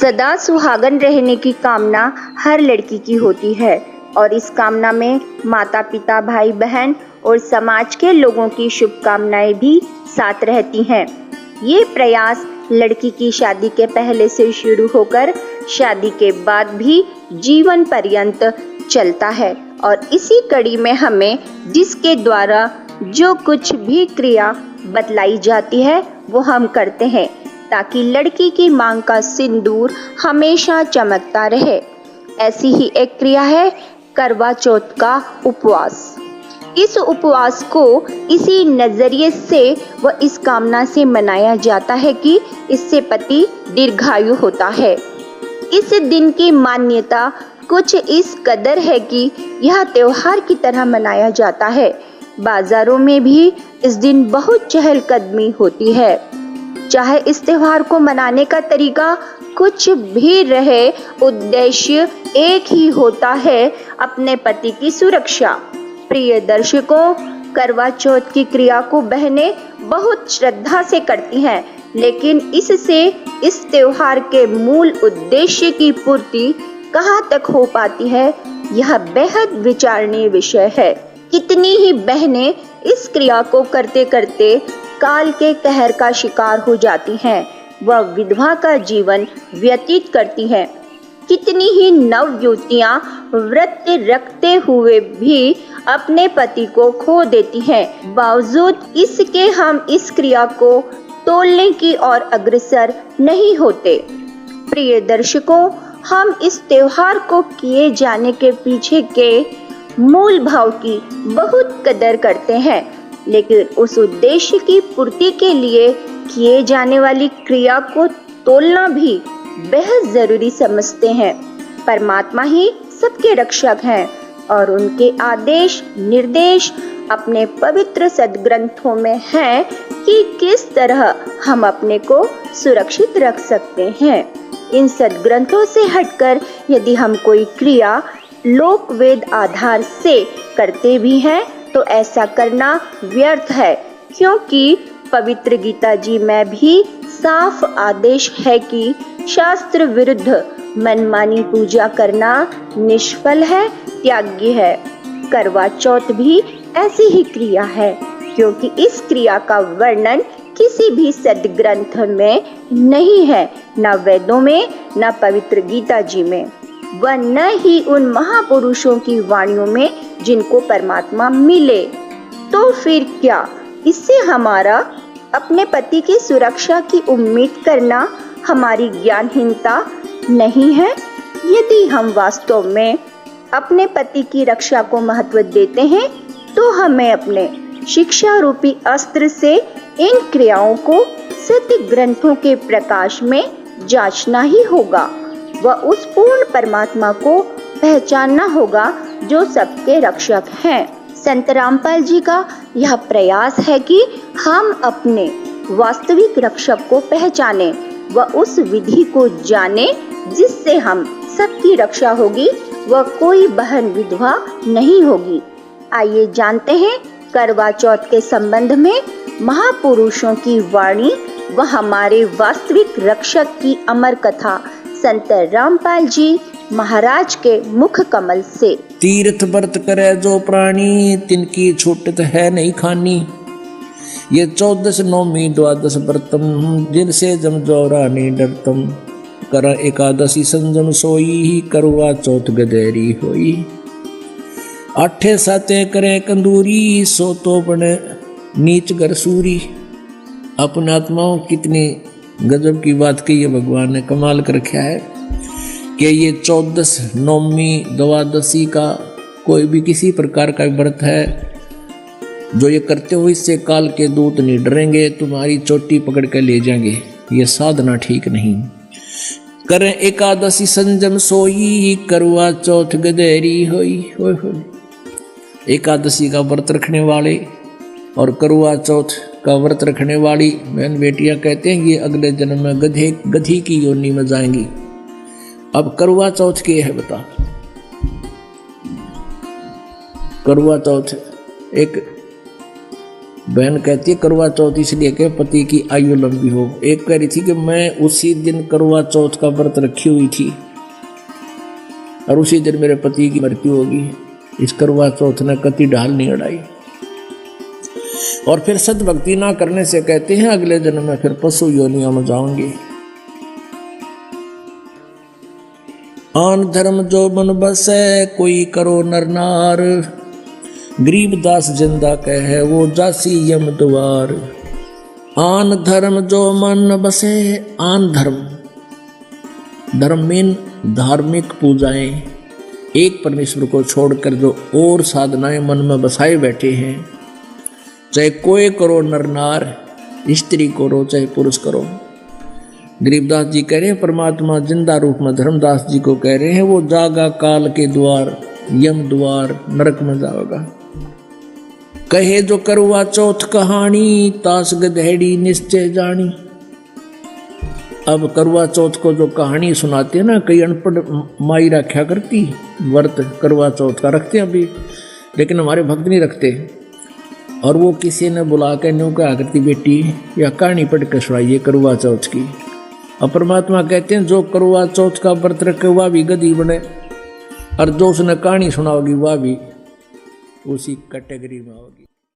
सदा सुहागन रहने की कामना हर लड़की की होती है और इस कामना में माता पिता, भाई बहन और समाज के लोगों की शुभकामनाएं भी साथ रहती हैं। ये प्रयास लड़की की शादी के पहले से शुरू होकर शादी के बाद भी जीवन पर्यंत चलता है और इसी कड़ी में हमें जिसके द्वारा जो कुछ भी क्रिया बतलाई जाती है वो हम करते हैं ताकि लड़की की मांग का सिंदूर हमेशा चमकता रहे। ऐसी ही एक क्रिया है करवा चौथ का उपवास। इस उपवास को इसी नजरिए से व इस कामना से मनाया जाता है कि इससे पति दीर्घायु होता है। इस दिन की मान्यता कुछ इस कदर है कि यह त्योहार की तरह मनाया जाता है। बाजारों में भी इस दिन बहुत चहलकदमी होती है। चाहे इस त्योहार को मनाने का तरीका कुछ भी रहे, उद्देश्य एक ही होता है, अपने पति की सुरक्षा। प्रिय दर्शकों, करवा चौथ की क्रिया को बहनें बहुत श्रद्धा से करती हैं, लेकिन इससे इस त्योहार के मूल उद्देश्य की पूर्ति कहाँ तक हो पाती है, यह बेहद विचारणीय विषय है। कितनी ही बहनें इस क्रिया को करते करते काल के कहर का शिकार हो जाती हैं, वह विधवा का जीवन व्यतीत करती हैं। कितनी ही नवयुवतियां व्रत रखते हुए भी अपने पति को खो देती हैं। बावजूद इसके हम इस क्रिया को तोड़ने की ओर अग्रसर नहीं होते। प्रिय दर्शकों, हम इस त्योहार को किए जाने के पीछे के मूल भाव की बहुत कदर करते हैं, लेकिन उस उद्देश्य की पूर्ति के लिए किए जाने वाली क्रिया को तोलना भी बेहद जरूरी समझते हैं। परमात्मा ही सबके रक्षक हैं और उनके आदेश निर्देश अपने पवित्र सद्ग्रंथों में हैं कि किस तरह हम अपने को सुरक्षित रख सकते हैं। इन सद्ग्रंथों से हटकर यदि हम कोई क्रिया लोक वेद आधार से करते भी हैं तो ऐसा करना व्यर्थ है, क्योंकि पवित्र गीता जी में भी साफ आदेश है कि शास्त्र विरुद्ध मनमानी पूजा करना निष्फल है, त्याज्य है। करवा चौथ भी ऐसी ही क्रिया है, क्योंकि इस क्रिया का वर्णन किसी भी सद्ग्रंथ में नहीं है, न वेदों में, न पवित्र गीता जी में, व न ही उन महापुरुषों की वाणियों में जिनको परमात्मा मिले। तो फिर क्या इससे हमारा अपने पति की सुरक्षा की उम्मीद करना हमारी ज्ञानहीनता नहीं है? यदि हम वास्तव में अपने पति की रक्षा को महत्व देते हैं तो हमें अपने शिक्षा रूपी अस्त्र से इन क्रियाओं को सत्य ग्रंथों के प्रकाश में जांचना ही होगा व उस पूर्ण परमात्मा को पहचानना होगा जो सबके रक्षक हैं। संत रामपाल जी का यह प्रयास है कि हम अपने वास्तविक रक्षक को पहचाने व उस विधि को जाने जिससे हम सबकी रक्षा होगी व कोई बहन विधवा नहीं होगी। आइए जानते हैं करवा चौथ के संबंध में महापुरुषों की वाणी व हमारे वास्तविक रक्षक की अमर कथा संत रामपाल जी महाराज के मुख कमल से। तीर्थ व्रत करे जो प्राणी, तिनकी छूटत है नहीं खानी। ये 14 नौमी 12 व्रतम, जिनसे जम जोरा नहीं डरतम। कर एकादशी संजम सोई, करवा चौथ गदेरी होई। 8 साते करे कंदूरी, सो तो बने नीच घर सूरी। अपने आत्माओं कितनी गजब की बात कही है, भगवान ने कमाल कर रखा है कि ये 14 नौमी 12 का कोई भी किसी प्रकार का व्रत है जो ये करते हो, इससे काल के दूत नहीं डरेंगे, तुम्हारी चोटी पकड़ कर ले जाएंगे। ये साधना ठीक नहीं। करें एकादशी संजम सोई, करवा चौथ गदेरी होई। एकादशी का व्रत रखने वाले और करवा चौथ का व्रत रखने वाली बहन बेटियां कहते हैं ये अगले जन्म में गधी की योनि में जाएंगी। अब करवा चौथ क्या है बता। करवा चौथ एक बहन कहती है करवा चौथ इसलिए के पति की आयु लंबी हो। एक कह रही थी कि मैं उसी दिन करवा चौथ का व्रत रखी हुई थी और उसी दिन मेरे पति की मृत्यु होगी। इस करवा चौथ ने कति ढाल नहीं अड़ाई। और फिर सद्भक्ति ना करने से कहते हैं अगले जन्म में फिर पशु योनियों में जाऊंगी। आन धर्म जो मन बसे कोई करो नर नार, गरीबदास जिंदा कहे वो जासी यम द्वार। आन धर्म जो मन बसे, आन धर्म, धर्म मीन धार्मिक पूजाएं, एक परमेश्वर को छोड़कर जो और साधनाएं मन में बसाए बैठे हैं, चाहे कोई करो नर नार, स्त्री करो चाहे पुरुष करो। गरीबदास जी कह रहे हैं परमात्मा जिंदा रूप में धर्मदास जी को कह रहे हैं वो जागा काल के द्वार, यम द्वार, नरक में जाओगा। कहे जो करवा चौथ कहानी, तास गधेड़ी निश्चय जानी। अब करवा चौथ को जो कहानी सुनाते हैं ना, कई अनपढ़ माई रखा करती व्रत करवा चौथ का रखते हैं अभी, लेकिन हमारे भक्त नहीं रखते। और वो किसी ने बुला के न्यू कहा करती बेटी या कहानी पढ़ के सुनाइए करवा चौथ की। और परमात्मा कहते हैं जो करवा चौथ का व्रत रखे वह भी गधी बने, और जो उसने कहानी सुनाओगी वह भी उसी कैटेगरी में होगी।